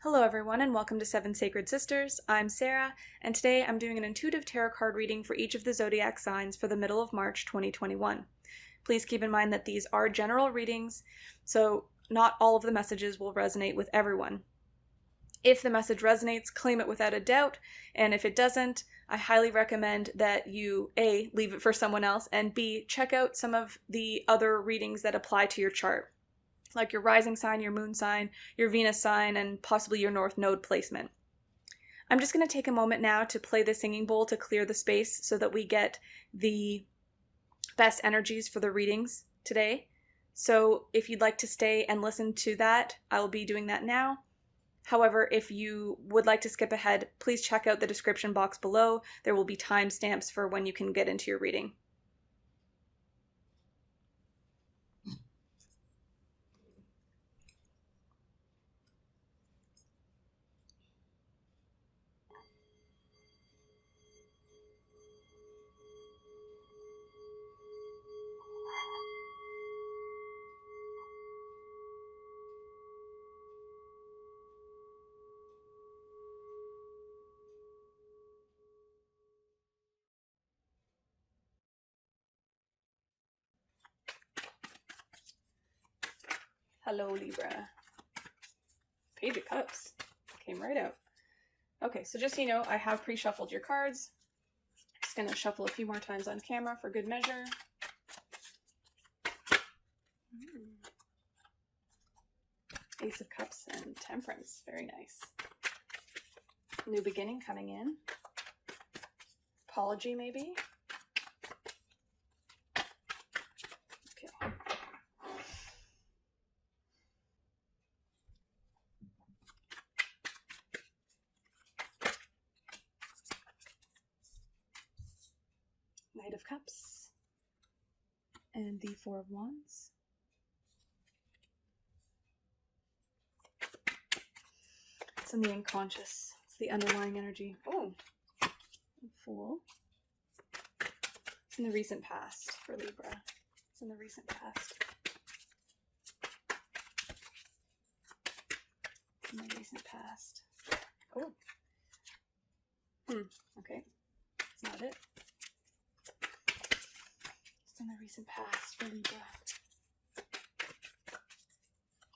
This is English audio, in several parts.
Hello everyone and welcome to Seven Sacred Sisters. I'm Sarah and today I'm doing an intuitive tarot card reading for each of the zodiac signs for the middle of March 2021. Please keep in mind that these are general readings, so not all of the messages will resonate with everyone. If the message resonates, claim it without a doubt, and if it doesn't, I highly recommend that you A, leave it for someone else, and B, check out some of the other readings that apply to your chart, like your rising sign, your moon sign, your Venus sign, and possibly your North Node placement. I'm just going to take a moment now to play the singing bowl to clear the space so that we get the best energies for the readings today. So if you'd like to stay and listen to that, I will be doing that now. However, if you would like to skip ahead, please check out the description box below. There will be timestamps for when you can get into your reading. Hello, Libra. Page of Cups. Came right out. Okay, so just so you know, I have pre-shuffled your cards. Just going to shuffle a few more times on camera for good measure. Ace of Cups and Temperance. Very nice. New beginning coming in. Apology, maybe. Okay. Knight of Cups. And the Four of Wands. It's in the unconscious. It's the underlying energy. Oh, Fool. It's in the recent past for Libra. It's in the recent past. It's in the recent past. Oh. Okay. That's not it. It's in the recent past for Libra.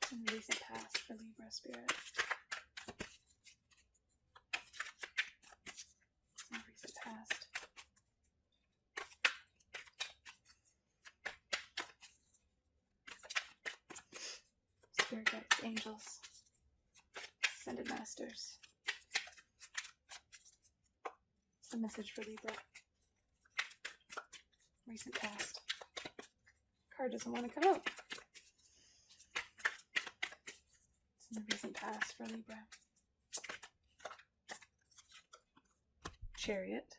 It's in the recent past for Libra Spirit. It's in the recent past. Spirit guides, angels, ascended masters. It's the message for Libra. Recent past. Card doesn't want to come out. It's in the recent past for Libra. Chariot.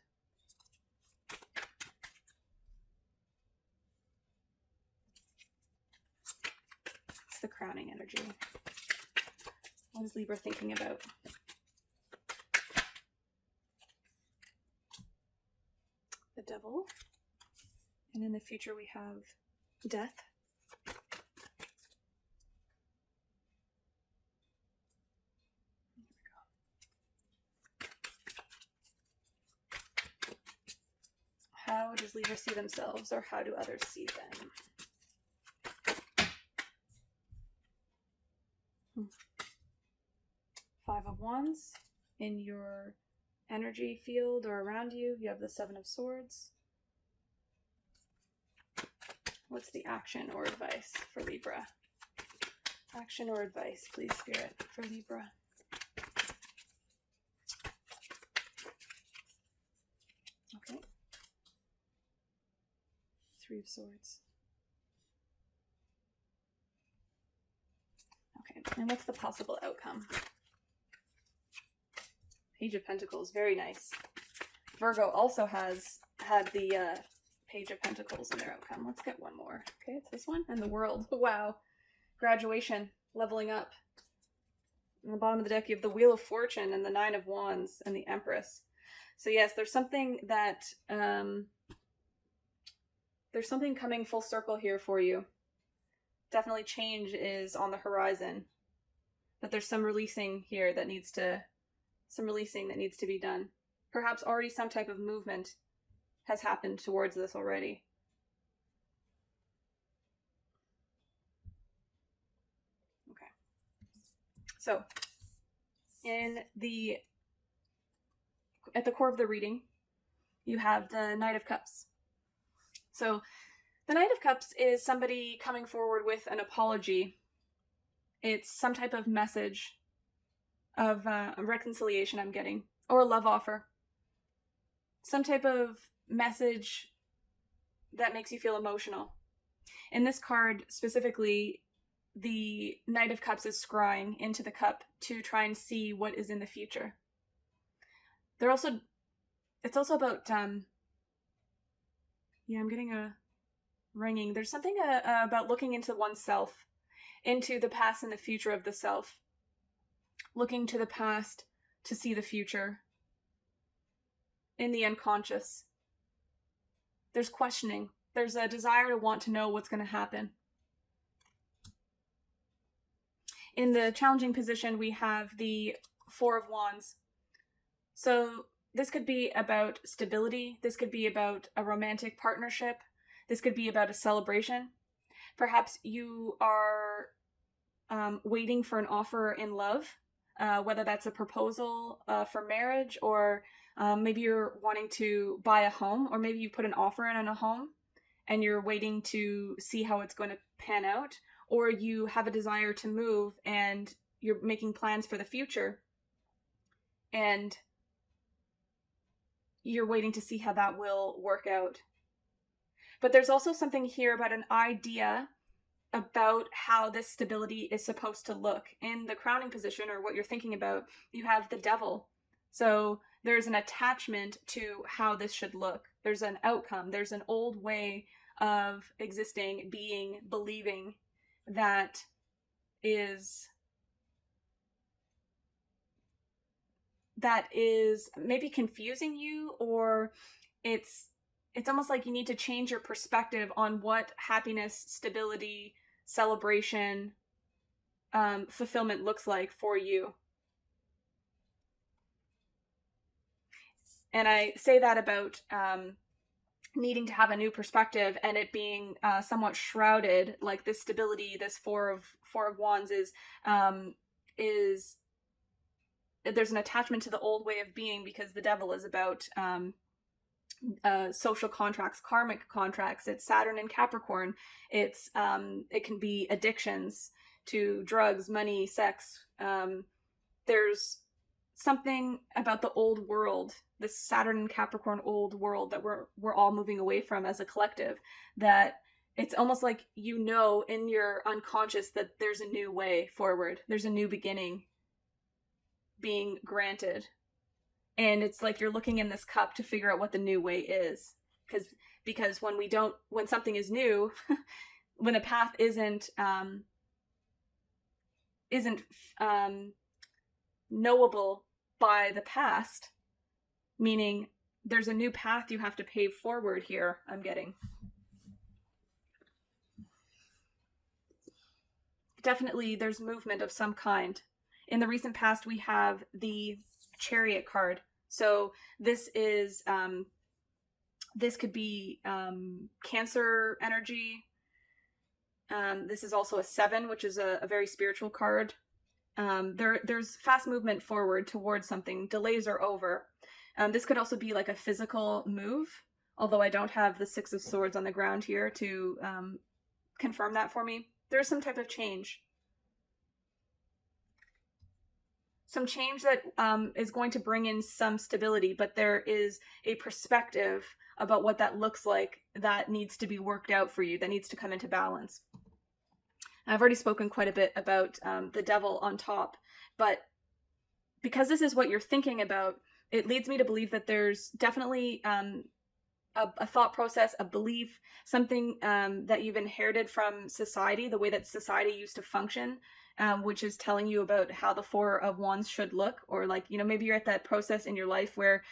It's the crowning energy. What is Libra thinking about? The Devil. And in the future we have Death. Here we go. How does Libra see themselves, or how do others see them? Five of Wands. In your energy field or around you, you have the Seven of Swords. What's the action or advice for Libra? Action or advice, please, Spirit, for Libra. Okay. Three of Swords. Okay, and what's the possible outcome? Page of Pentacles, very nice. Virgo also has had the Page of Pentacles in their outcome. Let's get one more. Okay, it's this one. And the World. Wow. Graduation. Leveling up. On the bottom of the deck, you have the Wheel of Fortune and the Nine of Wands and the Empress. So yes, there's something that, there's something coming full circle here for you. Definitely change is on the horizon. That there's some releasing here that needs to be done. Perhaps already some type of movement has happened towards this already. Okay. So, at the core of the reading, you have the Knight of Cups. So, the Knight of Cups is somebody coming forward with an apology. It's some type of message of reconciliation I'm getting, or a love offer. Some type of message that makes you feel emotional. In this card specifically, the Knight of Cups is scrying into the cup to try and see what is in the future. It's also about, I'm getting a ringing. There's something about looking into oneself, into the past and the future of the self. Looking to the past to see the future. In the unconscious. There's questioning. There's a desire to want to know what's going to happen. In the challenging position, we have the Four of Wands. So this could be about stability. This could be about a romantic partnership. This could be about a celebration. Perhaps you are waiting for an offer in love, whether that's a proposal for marriage, or maybe you're wanting to buy a home, or maybe you put an offer in on a home and you're waiting to see how it's going to pan out, or you have a desire to move and you're making plans for the future and you're waiting to see how that will work out. But there's also something here about an idea about how this stability is supposed to look. In the crowning position, or what you're thinking about, you have the Devil. So there's an attachment to how this should look. There's an outcome. There's an old way of existing, being, believing that is maybe confusing you, or it's almost like you need to change your perspective on what happiness, stability, celebration, fulfillment looks like for you. And I say that about needing to have a new perspective, and it being somewhat shrouded, like this stability, this Four of Wands is there's an attachment to the old way of being, because the Devil is about social contracts, karmic contracts. It's Saturn and Capricorn. It can be addictions to drugs, money, sex. There's something about the old world, this Saturn and Capricorn old world, that we're all moving away from as a collective, that it's almost like, in your unconscious, that there's a new way forward. There's a new beginning being granted. And it's like you're looking in this cup to figure out what the new way is. Because when something is new, when a path isn't knowable by the past, meaning there's a new path you have to pave forward here, I'm getting. Definitely there's movement of some kind. In the recent past, we have the Chariot card. So this is this could be Cancer energy. This is also a 7, which is a very spiritual card. There's fast movement forward towards something. Delays are over. This could also be like a physical move, although I don't have the 6 of Swords on the ground here to confirm that for me. There's some type of change. Some change that is going to bring in some stability, but there is a perspective about what that looks like that needs to be worked out for you, that needs to come into balance. I've already spoken quite a bit about the Devil on top, but because this is what you're thinking about, it leads me to believe that there's definitely a thought process, a belief, something that you've inherited from society, the way that society used to function, which is telling you about how the Four of Wands should look. Or maybe you're at that process in your life where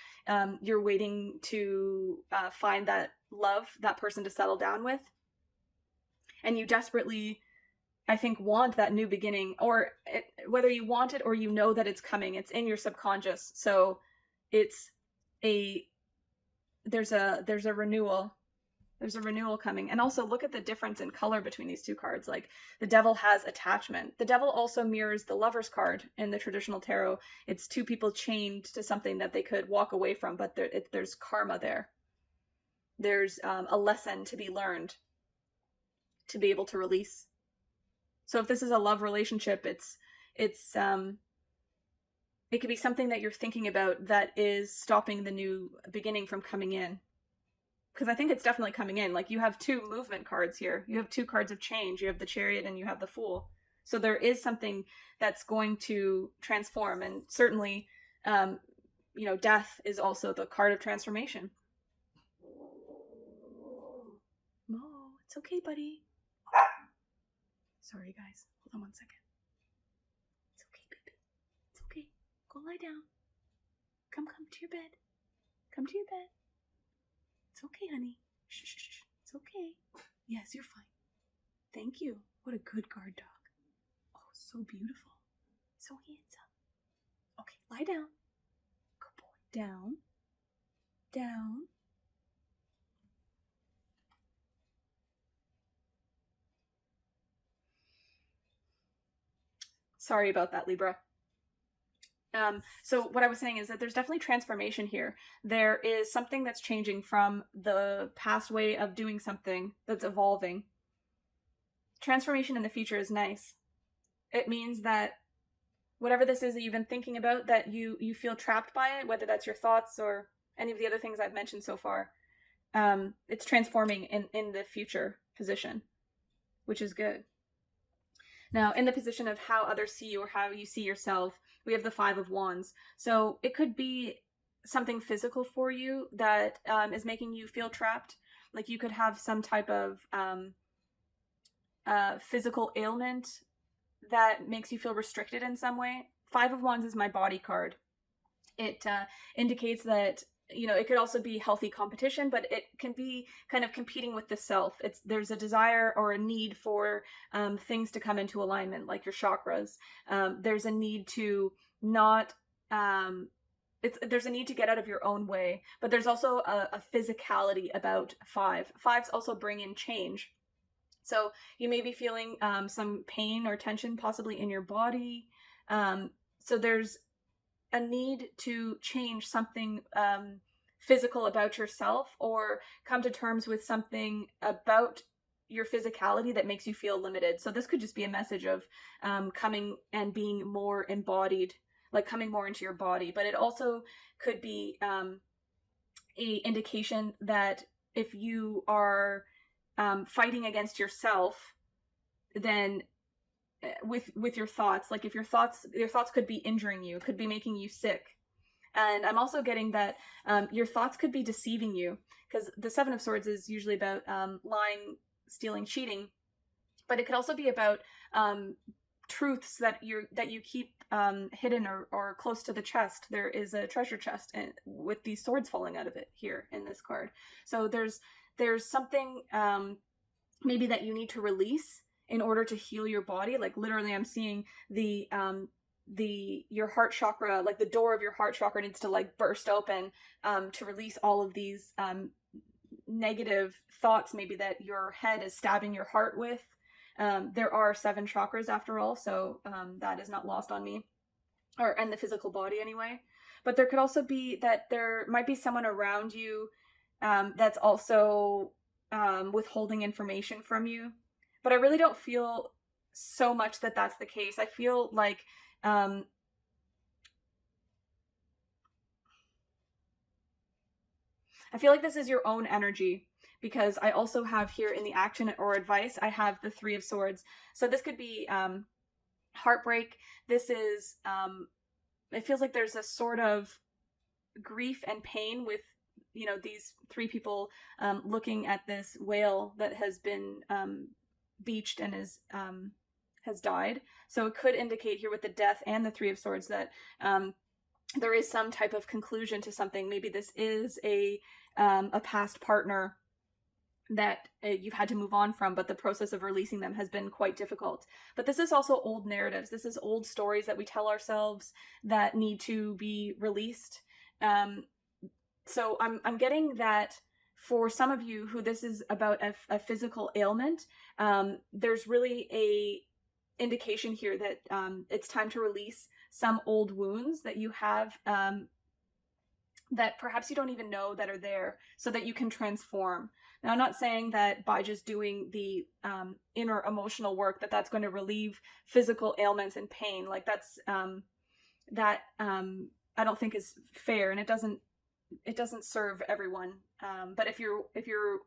you're waiting to find that love, that person to settle down with. And you desperately I think, want that new beginning, or whether you want it or you know that it's coming, it's in your subconscious. So it's there's a renewal. There's a renewal coming. And also look at the difference in color between these two cards. Like the Devil has attachment. The Devil also mirrors the Lover's card in the traditional tarot. It's two people chained to something that they could walk away from, but there's karma there. There's a lesson to be learned to be able to release. So if this is a love relationship, it could be something that you're thinking about that is stopping the new beginning from coming in. Because I think it's definitely coming in. Like, you have two movement cards here. You have two cards of change. You have the Chariot and you have the Fool. So there is something that's going to transform. And certainly, death is also the card of transformation. Mo, it's okay, buddy. Sorry, guys. Hold on one second. It's okay, baby. It's okay. Go lie down. Come to your bed. Come to your bed. It's okay, honey. Shh, shh, shh. It's okay. Yes, you're fine. Thank you. What a good guard dog. Oh, so beautiful. So handsome. Okay, lie down. Good boy. Down. Down. Sorry about that, Libra. So what I was saying is that there's definitely transformation here. There is something that's changing from the past way of doing something that's evolving. Transformation in the future is nice. It means that whatever this is that you've been thinking about, that you feel trapped by it, whether that's your thoughts or any of the other things I've mentioned so far, it's transforming in the future position, which is good. Now, in the position of how others see you or how you see yourself, we have the Five of Wands. So it could be something physical for you that is making you feel trapped. Like you could have some type of physical ailment that makes you feel restricted in some way. Five of Wands is my body card. It indicates that, it could also be healthy competition, but it can be kind of competing with the self. There's a desire or a need for things to come into alignment, like your chakras. There's a need to not, there's a need to get out of your own way, but there's also a physicality about five. Fives also bring in change. So you may be feeling some pain or tension possibly in your body. So there's a need to change something physical about yourself, or come to terms with something about your physicality that makes you feel limited. So this could just be a message of coming and being more embodied, like coming more into your body. But it also could be a indication that if you are fighting against yourself, then with your thoughts, like if your thoughts could be injuring you, could be making you sick. And I'm also getting that your thoughts could be deceiving you, because the Seven of Swords is usually about lying, stealing, cheating, but it could also be about truths that you keep hidden or close to the chest. There is a treasure chest with these swords falling out of it here in this card. So there's something maybe that you need to release in order to heal your body. Like literally I'm seeing your heart chakra, like the door of your heart chakra needs to like burst open to release all of these negative thoughts maybe that your head is stabbing your heart with. There are 7 chakras after all, so that is not lost on me, and the physical body anyway. But there could also be that there might be someone around you that's also withholding information from you. But I really don't feel so much that that's the case. I feel like I feel like this is your own energy, because I also have here in the action or advice, I have the Three of Swords. So this could be heartbreak. This is, it feels like there's a sort of grief and pain with, these 3 people looking at this whale that has been beached and has died. So it could indicate here with the Death and the Three of Swords that there is some type of conclusion to something. Maybe this is a past partner that you've had to move on from, but the process of releasing them has been quite difficult. But this is also old narratives. This is old stories that we tell ourselves that need to be released. So I'm getting that for some of you who this is about a physical ailment, there's really a indication here that it's time to release some old wounds that you have, that perhaps you don't even know that are there, so that you can transform. Now, I'm not saying that by just doing the inner emotional work that's going to relieve physical ailments and pain. Like that's I don't think is fair, and it doesn't serve everyone. But if you're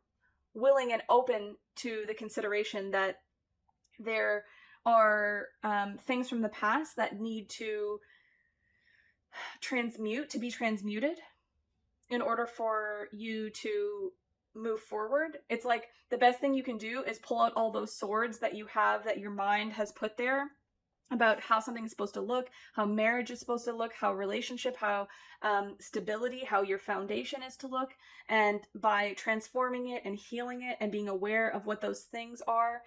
willing and open to the consideration that there are things from the past that need to be transmuted in order for you to move forward, it's like the best thing you can do is pull out all those swords that you have, that your mind has put there, about how something is supposed to look, how marriage is supposed to look, how relationship, how stability, how your foundation is to look. And by transforming it and healing it and being aware of what those things are,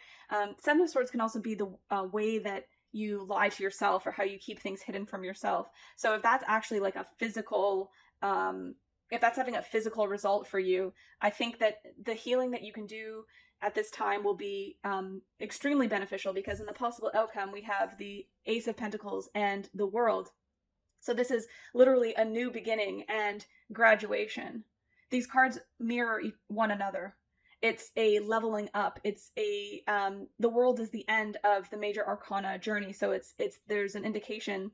Seven of Swords can also be the way that you lie to yourself, or how you keep things hidden from yourself. So if that's actually like a physical, if that's having a physical result for you, I think that the healing that you can do at this time will be extremely beneficial, because in the possible outcome we have the Ace of Pentacles and the World. So this is literally a new beginning and graduation. These cards mirror one another. It's a leveling up. It's a the World is the end of the major arcana journey. So there's an indication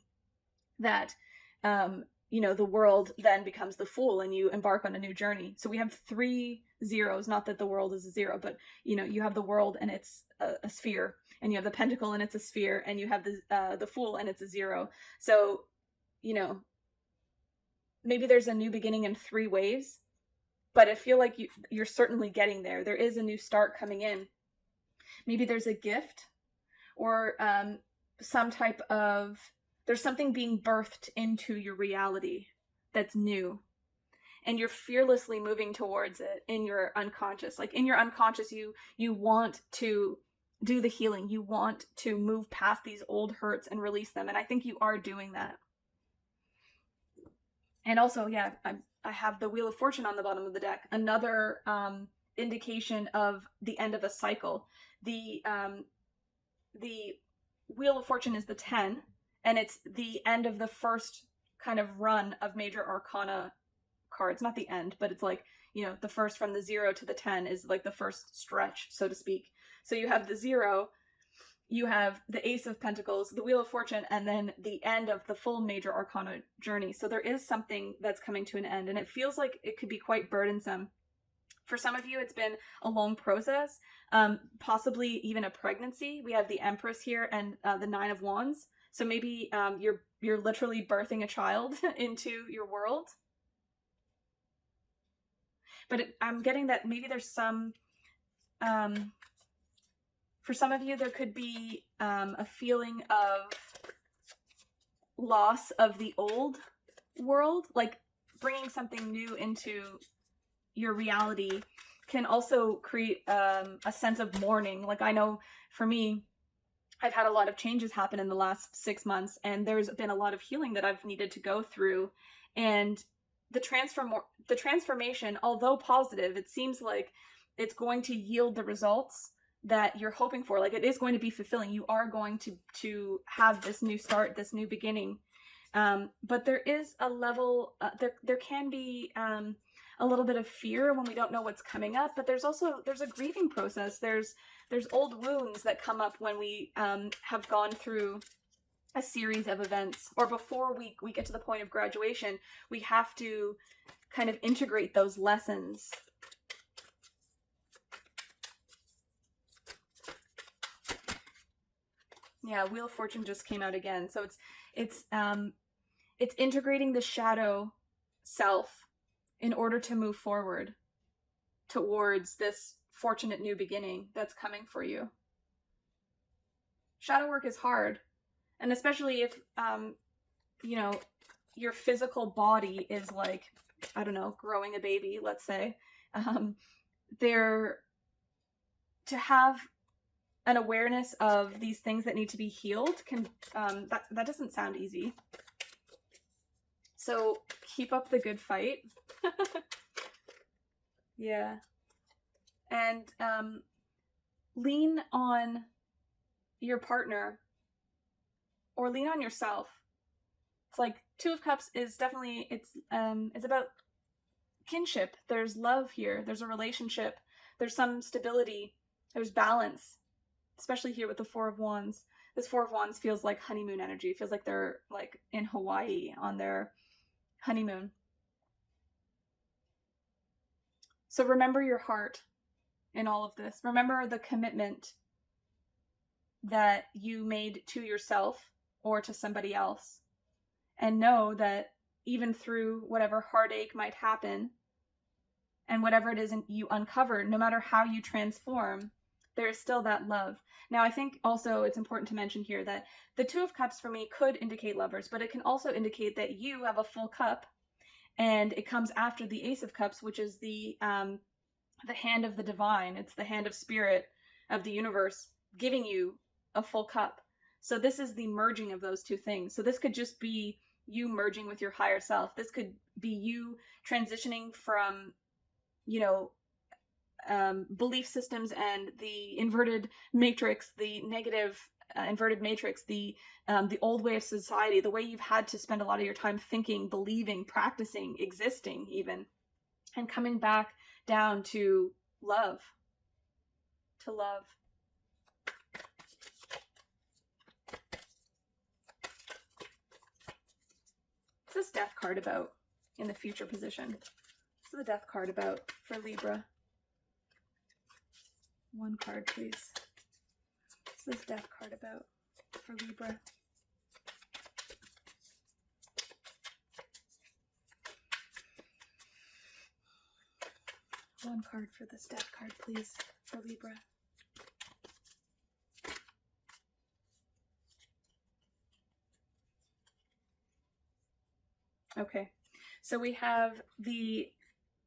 that the World then becomes the Fool, and you embark on a new journey. So we have 3 zeros, not that the World is a zero, but you have the World and it's a sphere, and you have the Pentacle and it's a sphere, and you have the Fool and it's a zero. So maybe there's a new beginning in 3 ways, but I feel like you're certainly getting there. There is a new start coming in. Maybe there's a gift, or some type of, there's something being birthed into your reality that's new, and you're fearlessly moving towards it in your unconscious. Like in your unconscious, you want to do the healing. You want to move past these old hurts and release them. And I think you are doing that. And also, yeah, I have the Wheel of Fortune on the bottom of the deck. Another indication of the end of a cycle. The Wheel of Fortune is the 10, and it's the end of the first kind of run of major arcana cards. Not the end, but it's like, the first from the 0 to the 10 is like the first stretch, so to speak. So you have the 0, you have the Ace of Pentacles, the Wheel of Fortune, and then the end of the full major arcana journey. So there is something that's coming to an end, and it feels like it could be quite burdensome. For some of you, it's been a long process, possibly even a pregnancy. We have the Empress here and the 9 of Wands. So maybe you're literally birthing a child into your world. But I'm getting that maybe there's some, for some of you, there could be a feeling of loss of the old world. Like bringing something new into your reality can also create a sense of mourning. Like I know for me, I've had a lot of changes happen in the last 6 months, and there's been a lot of healing that I've needed to go through. And the transformation, although positive, it seems like it's going to yield the results that you're hoping for. Like it is going to be fulfilling. You are going to have this new start, this new beginning. But there is a level, there can be a little bit of fear when we don't know what's coming up, but there's a grieving process. There's old wounds that come up when we have gone through a series of events, or before we get to the point of graduation, we have to kind of integrate those lessons. Yeah, Wheel of Fortune just came out again. So it's integrating the shadow self in order to move forward towards this fortunate new beginning that's coming for you. Shadow work is hard, and especially if your physical body is like, I don't know, growing a baby, let's say. to have an awareness of these things that need to be healed can, that doesn't sound easy. So keep up the good fight. Yeah. And lean on your partner or lean on yourself. It's like Two of Cups is definitely, it's about kinship. There's love here. There's a relationship. There's some stability. There's balance, especially here with the Four of Wands. This Four of Wands feels like honeymoon energy. It feels like they're like in Hawaii on their honeymoon. So remember your heart in all of this. Remember the commitment that you made to yourself or to somebody else. And know that even through whatever heartache might happen and whatever it is you uncover, no matter how you transform, there is still that love. Now, I think also it's important to mention here that the Two of Cups for me could indicate lovers, but it can also indicate that you have a full cup, and it comes after the Ace of Cups, which is the hand of the divine. It's the hand of spirit of the universe giving you a full cup. So this is the merging of those two things. So this could just be you merging with your higher self. This could be you transitioning from, you know, belief systems and the inverted matrix, the negative inverted matrix, the old way of society, the way you've had to spend a lot of your time thinking, believing, practicing, existing even, and coming back down to love. To love. What's this Death card about in the future position? What's the Death card about for Libra? One card, please. What's this Death card about for Libra? One card for this Death card, please, for Libra. Okay, so we have the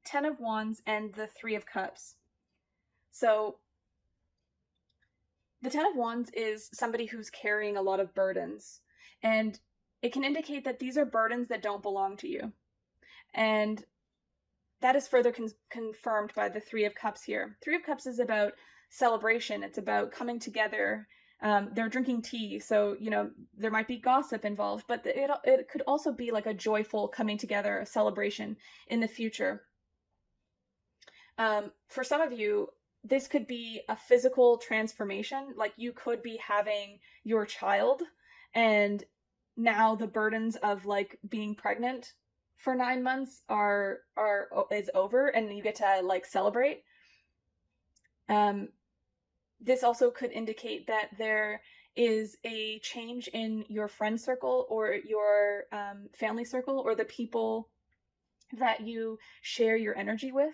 Ten of Wands and the Three of Cups. So the Ten of Wands is somebody who's carrying a lot of burdens, and it can indicate that these are burdens that don't belong to you. And that is further confirmed by the Three of Cups here. Three of Cups is about celebration. It's about coming together. They're drinking tea, so, you know, there might be gossip involved, but it could also be like a joyful coming together, a celebration in the future. For some of you, this could be a physical transformation. Like, you could be having your child, and now the burdens of like being pregnant for 9 months is over, and you get to like celebrate. This also could indicate that there is a change in your friend circle or your family circle, or the people that you share your energy with.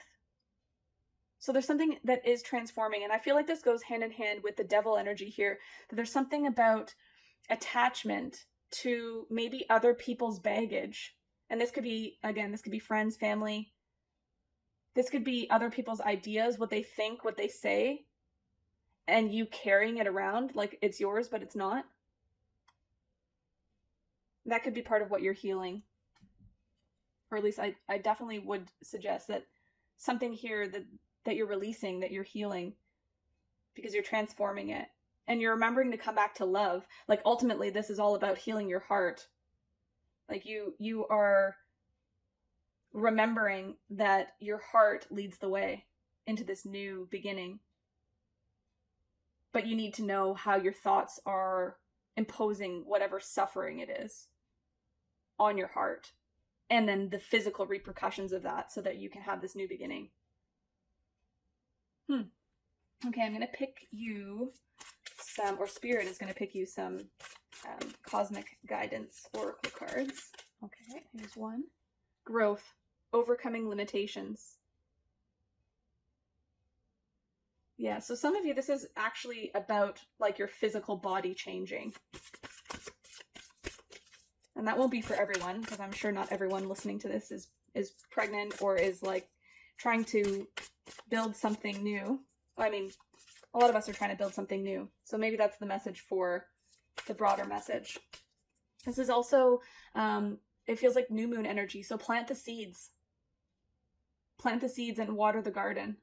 So there's something that is transforming, and I feel like this goes hand in hand with the Devil energy here, that there's something about attachment to maybe other people's baggage. And this could be, again, this could be friends, family. This could be other people's ideas, what they think, what they say, and you carrying it around like it's yours, but it's not. That could be part of what you're healing. Or at least I definitely would suggest that something here that you're releasing, that you're healing, because you're transforming it. And you're remembering to come back to love. Like, ultimately, this is all about healing your heart. Like, you are remembering that your heart leads the way into this new beginning. But you need to know how your thoughts are imposing whatever suffering it is on your heart. And then the physical repercussions of that, so that you can have this new beginning. Okay, I'm going to pick you some, or Spirit is going to pick you some cosmic guidance oracle cards. Okay, here's one. Growth. Overcoming limitations. Yeah, so some of you, this is actually about like your physical body changing. And that won't be for everyone, because I'm sure not everyone listening to this is pregnant or is like trying to build something new. I mean, A lot of us are trying to build something new. So maybe that's the message for the broader message. This is also, it feels like new moon energy. So plant the seeds. Plant the seeds and water the garden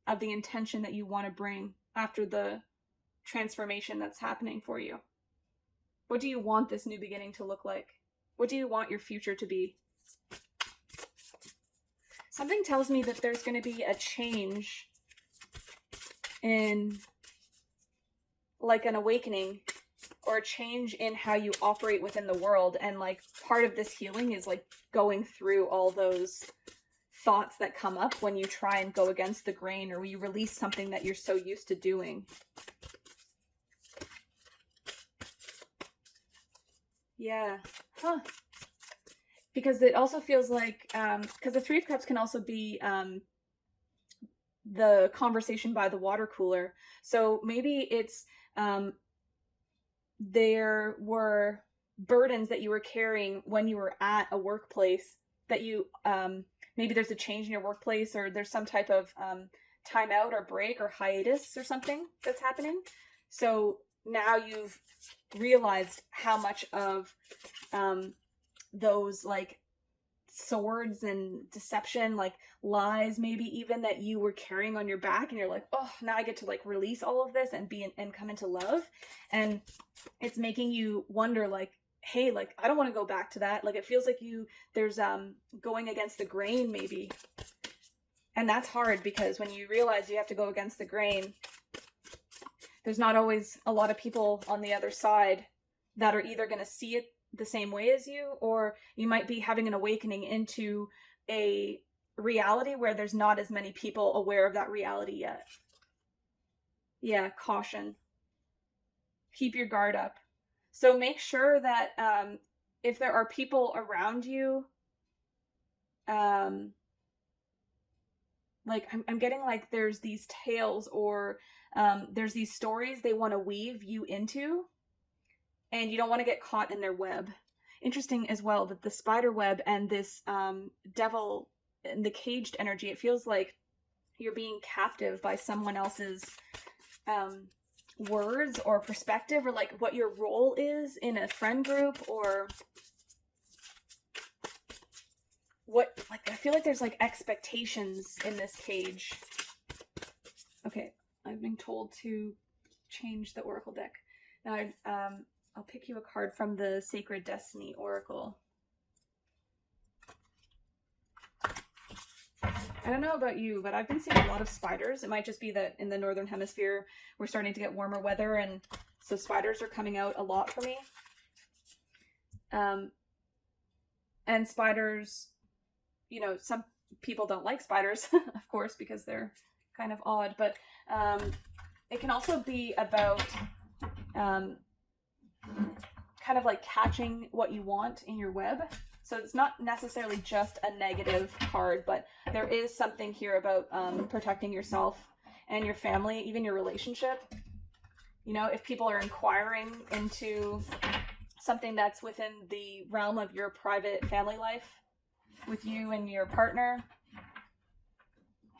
of the intention that you want to bring after the transformation that's happening for you. What do you want this new beginning to look like? What do you want your future to be? Something tells me that there's going to be a change in, like, an awakening or a change in how you operate within the world. And like part of this healing is like going through all those thoughts that come up when you try and go against the grain, or when you release something that you're so used to doing. Yeah. Huh. Because it also feels like, because the Three of Cups can also be the conversation by the water cooler. So maybe it's, there were burdens that you were carrying when you were at a workplace that you, maybe there's a change in your workplace, or there's some type of timeout or break or hiatus or something that's happening. So now you've realized how much of those like swords and deception, like lies maybe even, that you were carrying on your back, and you're like, oh, now I get to like release all of this and and come into love. And it's making you wonder, like, hey, like I don't want to go back to that. Like it feels like there's going against the grain maybe. And that's hard, because when you realize you have to go against the grain, there's not always a lot of people on the other side that are either going to see it the same way as you, or you might be having an awakening into a reality where there's not as many people aware of that reality yet. Yeah, caution. Keep your guard up. So make sure that if there are people around you, like I'm getting like there's these tales, or there's these stories they want to weave you into, and you don't want to get caught in their web. Interesting as well that the spider web and this devil and the caged energy, it feels like you're being captive by someone else's words or perspective, or like what your role is in a friend group, or what, like I feel like there's like expectations in this cage. Okay, I've been told to change the oracle deck. Now I'll pick you a card from the Sacred Destiny Oracle. I don't know about you, but I've been seeing a lot of spiders. It might just be that in the Northern Hemisphere, we're starting to get warmer weather, and so spiders are coming out a lot for me. And spiders, you know, some people don't like spiders, of course, because they're kind of odd, but it can also be about kind of like catching what you want in your web. So it's not necessarily just a negative card, but there is something here about protecting yourself and your family, even your relationship. You know, if people are inquiring into something that's within the realm of your private family life with you and your partner,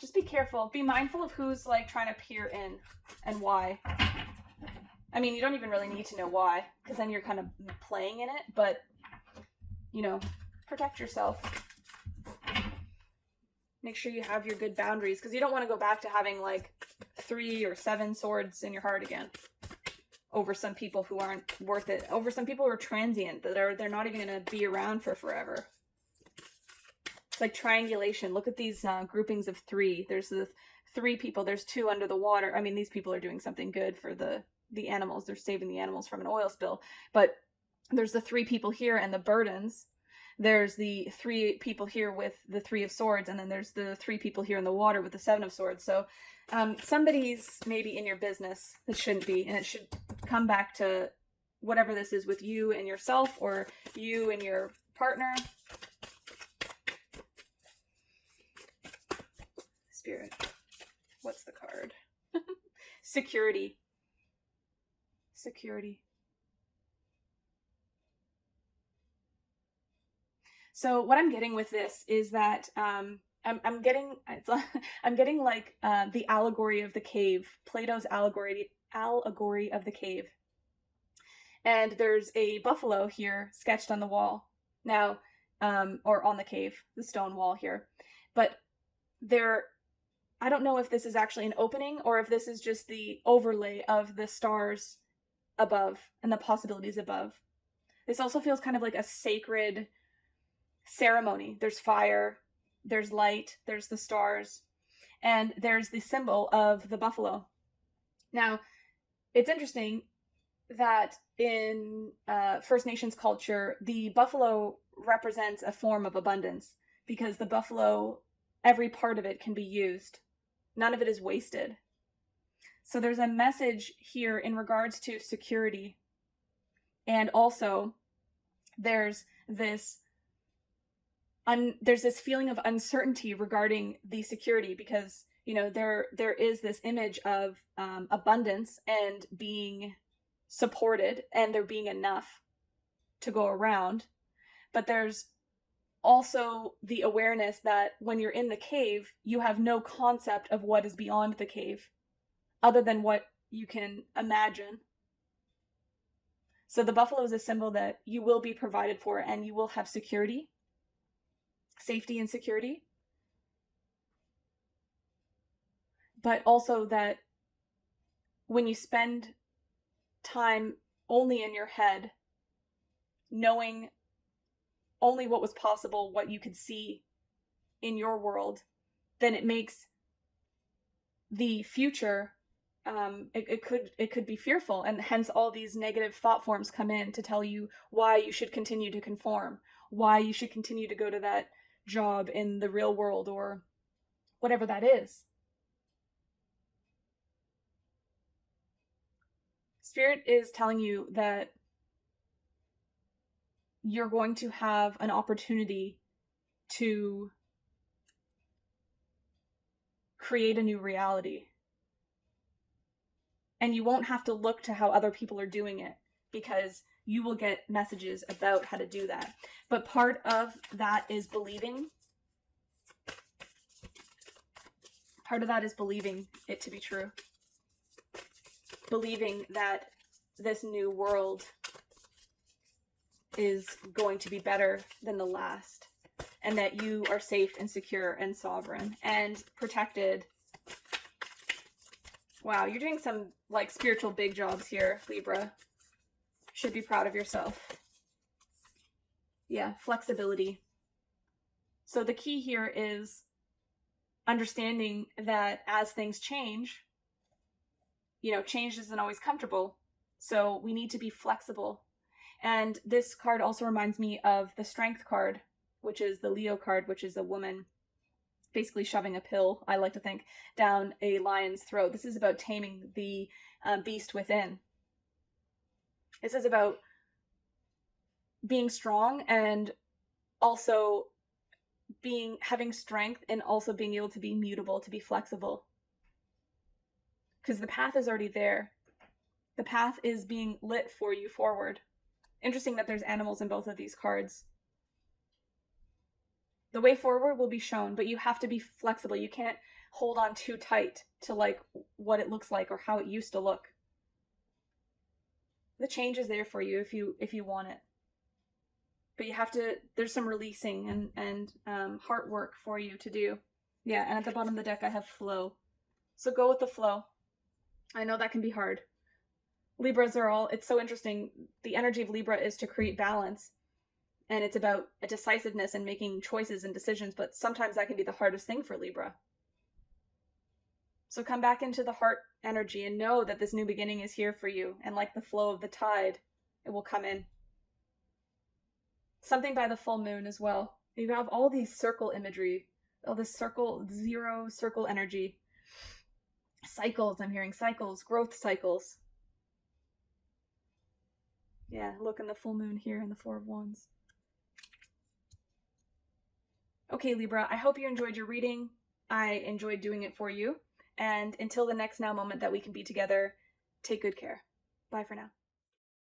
just be careful. Be mindful of who's like trying to peer in and why. I mean, you don't even really need to know why, because then you're kind of playing in it, but, you know, protect yourself. Make sure you have your good boundaries, because you don't want to go back to having like 3 or 7 swords in your heart again over some people who aren't worth it, over some people who are transient, that they're not even going to be around for forever. It's like triangulation. Look at these groupings of 3. There's the 3 people, there's 2 under the water. I mean, these people are doing something good for the animals. They're saving the animals from an oil spill. But there's the 3 people here and the burdens. There's the 3 people here with the 3 of swords, and then there's the 3 people here in the water with the 7 of swords. So somebody's maybe in your business that shouldn't be, and it should come back to whatever this is with you and yourself, or you and your partner. Spirit, what's the card? Security. Security. So what I'm getting with this is that I'm getting I'm getting like the allegory of the cave, Plato's allegory of the cave. And there's a buffalo here sketched on the wall now, or on the cave, the stone wall here. But there, I don't know if this is actually an opening or if this is just the overlay of the stars above and the possibilities above. This also feels kind of like a sacred ceremony. There's fire, there's light, there's the stars, and there's the symbol of the buffalo. Now, it's interesting that in First Nations culture, the buffalo represents a form of abundance because the buffalo, every part of it can be used. None of it is wasted. So there's a message here in regards to security. And also, there's this feeling of uncertainty regarding the security because, you know, there is this image of abundance and being supported and there being enough to go around. But there's also the awareness that when you're in the cave, you have no concept of what is beyond the cave other than what you can imagine. So the buffalo is a symbol that you will be provided for and you will have security, safety and security. But also that when you spend time only in your head, knowing only what was possible, what you could see in your world, then it makes the future, it could be fearful, and hence all these negative thought forms come in to tell you why you should continue to conform, why you should continue to go to that job in the real world or whatever that is. Spirit is telling you that you're going to have an opportunity to create a new reality. And you won't have to look to how other people are doing it because you will get messages about how to do that. But part of that is believing. Part of that is believing it to be true. Believing that this new world is going to be better than the last, and that you are safe and secure and sovereign and protected. Wow, you're doing some like spiritual big jobs here, Libra. Should be proud of yourself. Yeah, flexibility. So the key here is understanding that as things change, you know, change isn't always comfortable. So we need to be flexible. And this card also reminds me of the Strength card, which is the Leo card, which is a woman basically shoving a pill, I like to think, down a lion's throat. This is about taming the beast within. This is about being strong and also having strength and also being able to be mutable, to be flexible. Because the path is already there. The path is being lit for you forward. Interesting that there's animals in both of these cards. The way forward will be shown, but you have to be flexible. You can't hold on too tight to like what it looks like or how it used to look. The change is there for you if you want it. But you have to, there's some releasing and heart work for you to do. Yeah, and at the bottom of the deck I have flow. So go with the flow. I know that can be hard. Libras are all, it's so interesting. The energy of Libra is to create balance. And it's about a decisiveness and making choices and decisions, but sometimes that can be the hardest thing for Libra. So come back into the heart energy and know that this new beginning is here for you. And like the flow of the tide, it will come in. Something by the full moon as well. You have all these circle imagery, all this circle, zero circle energy. Cycles, I'm hearing cycles, growth cycles. Yeah, look in the full moon here in the Four of Wands. Okay, Libra, I hope you enjoyed your reading. I enjoyed doing it for you. And until the next now moment that we can be together, take good care. Bye for now.